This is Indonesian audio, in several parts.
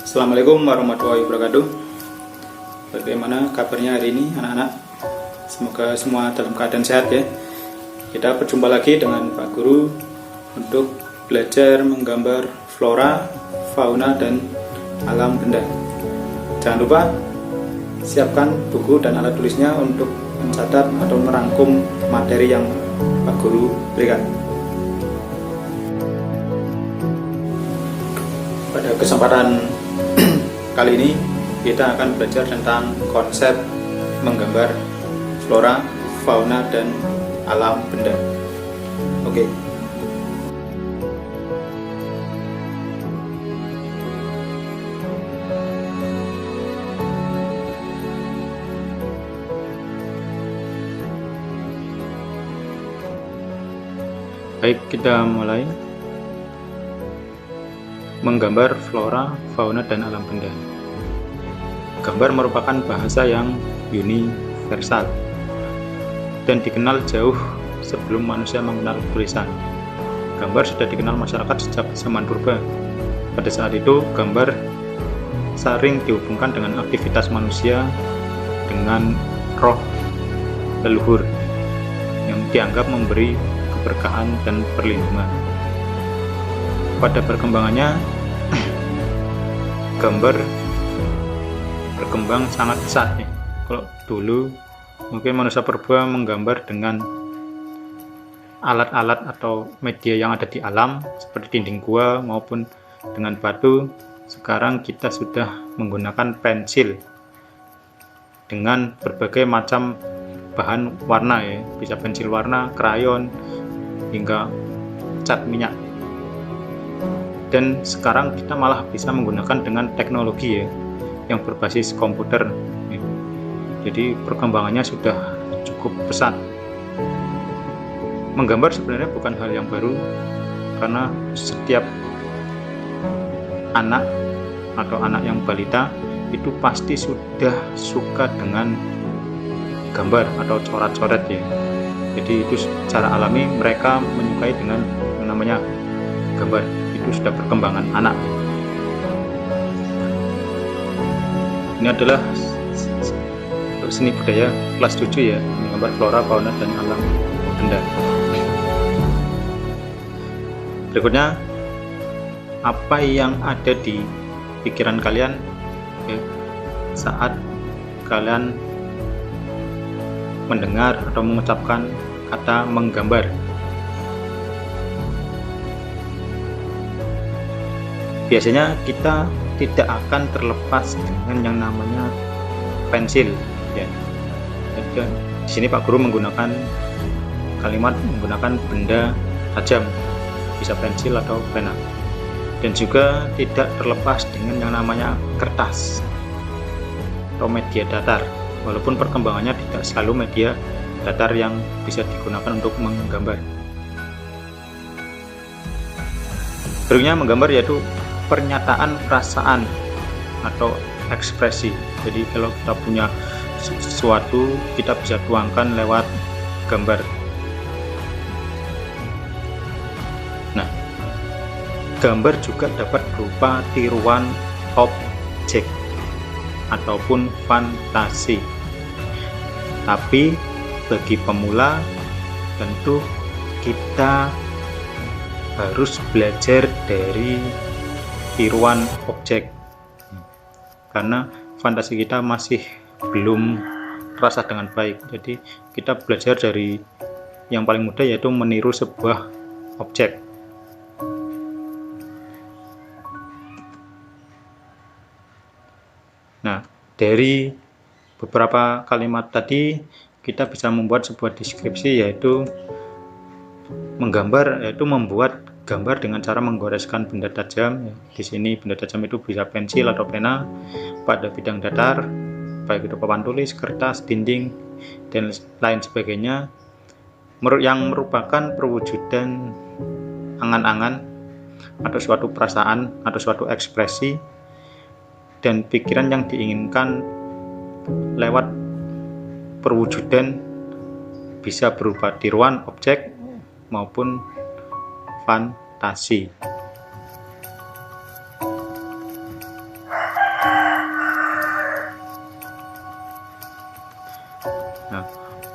Assalamualaikum warahmatullahi wabarakatuh. Bagaimana kabarnya hari ini anak-anak? Semoga semua dalam keadaan sehat ya. Kita berjumpa lagi dengan Pak Guru untuk belajar menggambar flora, fauna, dan alam benda. Jangan lupa siapkan buku dan alat tulisnya untuk mencatat atau merangkum materi yang Pak Guru berikan. Pada kesempatan kali ini kita akan belajar tentang konsep menggambar flora, fauna, dan alam benda. Oke. Baik, kita mulai. Menggambar flora, fauna, dan alam benda. Gambar merupakan bahasa yang universal dan dikenal jauh sebelum manusia mengenal tulisan. Gambar sudah dikenal masyarakat sejak zaman purba. Pada saat itu, gambar sering dihubungkan dengan aktivitas manusia dengan roh leluhur yang dianggap memberi keberkahan dan perlindungan. Pada perkembangannya, gambar berkembang sangat pesat ya. Kalau dulu mungkin manusia purba menggambar dengan alat-alat atau media yang ada di alam seperti dinding gua maupun dengan batu. Sekarang kita sudah menggunakan pensil dengan berbagai macam bahan warna ya, bisa pensil warna, krayon, hingga cat minyak. Dan sekarang kita malah bisa menggunakan dengan teknologi ya, yang berbasis komputer. Jadi perkembangannya sudah cukup pesat. Menggambar sebenarnya bukan hal yang baru, karena setiap anak atau anak yang balita itu pasti sudah suka dengan gambar atau coret-coret ya. Jadi itu secara alami mereka menyukai dengan yang namanya gambar. Itu sudah perkembangan anak. Ini adalah seni budaya kelas 7 ya, menggambar flora, fauna, dan alam benda. Berikutnya, apa yang ada di pikiran kalian saat kalian mendengar atau mengucapkan kata menggambar? Biasanya kita tidak akan terlepas dengan yang namanya pensil ya. Jadi, di sini Pak Guru menggunakan kalimat menggunakan benda tajam, bisa pensil atau pena. Dan juga tidak terlepas dengan yang namanya kertas atau media datar. Walaupun perkembangannya tidak selalu media datar yang bisa digunakan untuk menggambar. Berikutnya menggambar yaitu pernyataan perasaan atau ekspresi. Jadi kalau kita punya sesuatu, kita bisa tuangkan lewat gambar. Nah, gambar juga dapat berupa tiruan objek ataupun fantasi. Tapi bagi pemula tentu kita harus belajar dari tiruan objek, karena fantasi kita masih belum terasa dengan baik. Jadi kita belajar dari yang paling mudah, yaitu meniru sebuah objek. Nah, dari beberapa kalimat tadi kita bisa membuat sebuah deskripsi, yaitu menggambar, yaitu membuat gambar dengan cara menggoreskan benda tajam. Di sini benda tajam itu bisa pensil atau pena pada bidang datar, baik itu papan tulis, kertas, dinding, dan lain sebagainya, yang merupakan perwujudan angan-angan atau suatu perasaan atau suatu ekspresi dan pikiran yang diinginkan lewat perwujudan, bisa berupa tiruan objek maupun fantasi.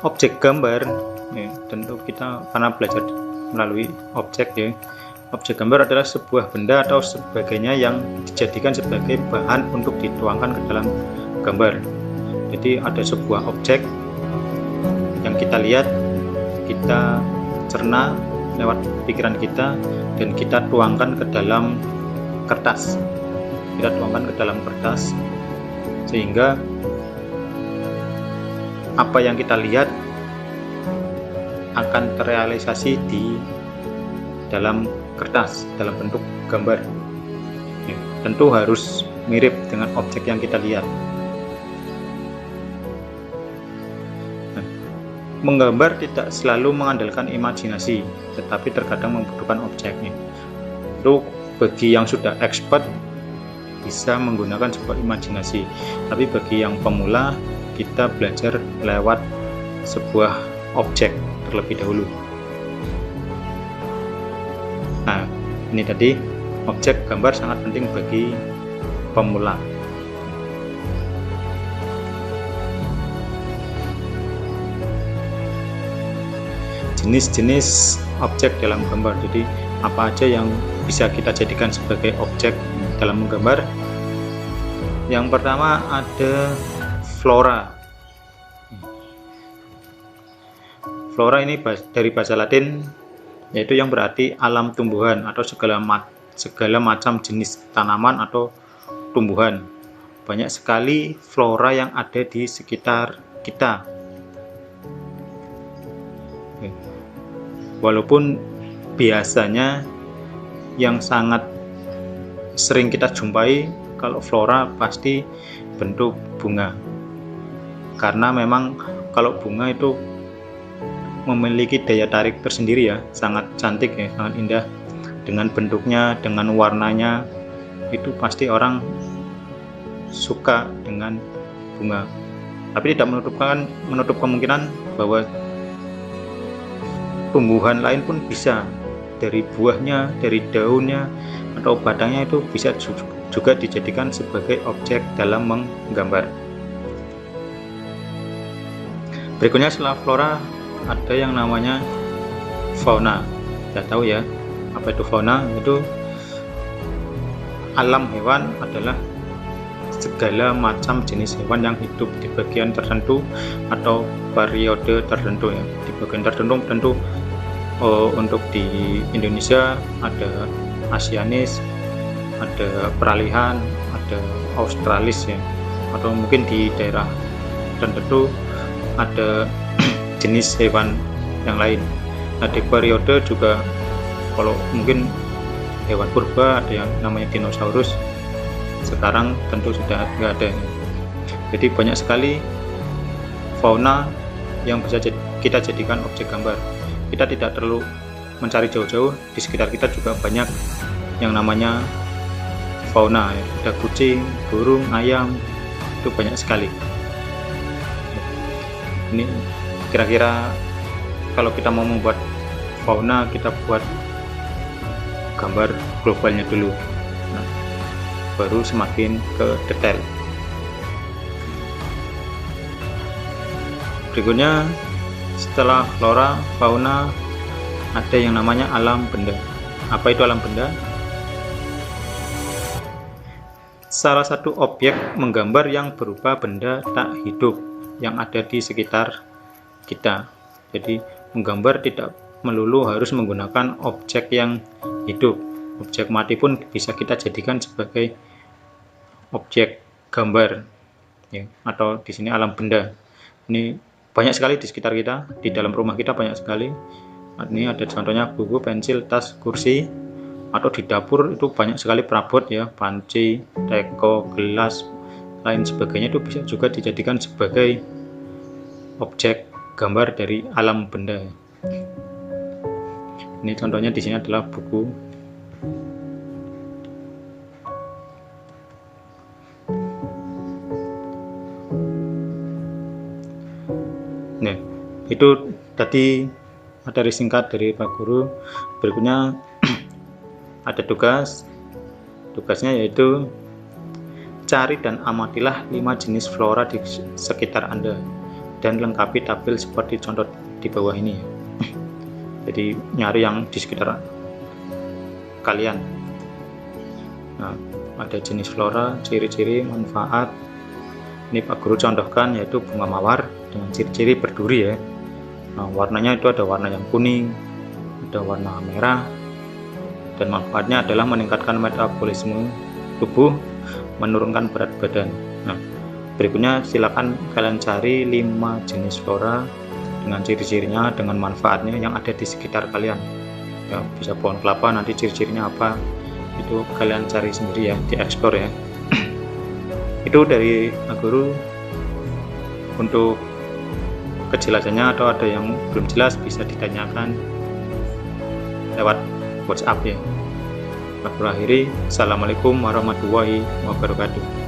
objek gambar ya, tentu kita karena belajar melalui objek ya. Objek gambar adalah sebuah benda atau sebagainya yang dijadikan sebagai bahan untuk dituangkan ke dalam gambar. Jadi ada sebuah objek yang kita lihat, kita cerna lewat pikiran kita, dan kita tuangkan ke dalam kertas. Kita tuangkan ke dalam kertas sehingga apa yang kita lihat akan terrealisasi di dalam kertas, dalam bentuk gambar ya, tentu harus mirip dengan objek yang kita lihat. Nah, menggambar tidak selalu mengandalkan imajinasi, tetapi terkadang membutuhkan objeknya. Itu bagi yang sudah expert bisa menggunakan sebuah imajinasi, tapi bagi yang pemula kita belajar lewat sebuah objek terlebih dahulu. Nah, ini tadi objek gambar sangat penting bagi pemula. Jenis-jenis objek dalam gambar. Jadi apa aja yang bisa kita jadikan sebagai objek dalam menggambar? Yang pertama ada flora. Flora ini dari bahasa Latin, yaitu yang berarti alam tumbuhan atau segala macam jenis tanaman atau tumbuhan. Banyak sekali flora yang ada di sekitar kita. Walaupun biasanya yang sangat sering kita jumpai kalau flora pasti bentuk bunga, karena memang kalau bunga itu memiliki daya tarik tersendiri ya, sangat cantik ya, sangat indah dengan bentuknya, dengan warnanya, itu pasti orang suka dengan bunga. Tapi tidak menutup kemungkinan bahwa tumbuhan lain pun bisa, dari buahnya, dari daunnya atau batangnya itu bisa juga dijadikan sebagai objek dalam menggambar. Berikutnya setelah flora ada yang namanya fauna. Kita tahu ya apa itu fauna. Itu alam hewan adalah segala macam jenis hewan yang hidup di bagian tertentu atau periode tertentu ya. Di bagian tertentu tentu untuk di Indonesia ada Asianis, ada peralihan, ada Australis ya, atau mungkin di daerah tertentu ada jenis hewan yang lain. Nah, di periode juga kalau mungkin hewan purba ada yang namanya dinosaurus, sekarang tentu sudah nggak ada. Jadi banyak sekali fauna yang bisa kita jadikan objek gambar. Kita tidak perlu mencari jauh-jauh, di sekitar kita juga banyak yang namanya fauna ya. Ada kucing, burung, ayam, itu banyak sekali. Ini kira-kira kalau kita mau membuat fauna, kita buat gambar globalnya dulu, nah, baru semakin ke detail. Berikutnya setelah flora, fauna, ada yang namanya alam benda. Apa itu alam benda? Salah satu objek menggambar yang berupa benda tak hidup yang ada di sekitar kita. Jadi menggambar tidak melulu harus menggunakan objek yang hidup. Objek mati pun bisa kita jadikan sebagai objek gambar ya, atau di sini alam benda. Ini banyak sekali di sekitar kita, di dalam rumah kita banyak sekali. Ini ada contohnya buku, pensil, tas, kursi, atau di dapur itu banyak sekali perabot ya, panci, teko, gelas, lain sebagainya, itu bisa juga dijadikan sebagai objek gambar dari alam benda. Ini contohnya di sini adalah buku. Nah, itu tadi materi singkat dari Pak Guru. Berikutnya ada tugas. Tugasnya yaitu cari dan amatilah 5 jenis flora di sekitar Anda. dan lengkapi tabel seperti contoh di bawah ini ya. Jadi nyari yang di sekitar kalian. Nah, ada jenis flora, ciri-ciri, manfaat. Ini Pak Guru contohkan yaitu bunga mawar dengan ciri-ciri berduri ya. Nah, warnanya itu ada warna yang kuning, ada warna merah, dan manfaatnya adalah meningkatkan metabolisme tubuh, menurunkan berat badan. Nah, berikutnya silakan kalian cari 5 jenis flora dengan ciri-cirinya, dengan manfaatnya yang ada di sekitar kalian. Ya, bisa pohon kelapa, nanti ciri-cirinya apa itu kalian cari sendiri ya, dieksplor ya. Itu dari Pak Guru. Untuk kejelasannya atau ada yang belum jelas bisa ditanyakan lewat WhatsApp ya. Aku akhiri. Assalamualaikum warahmatullahi wabarakatuh.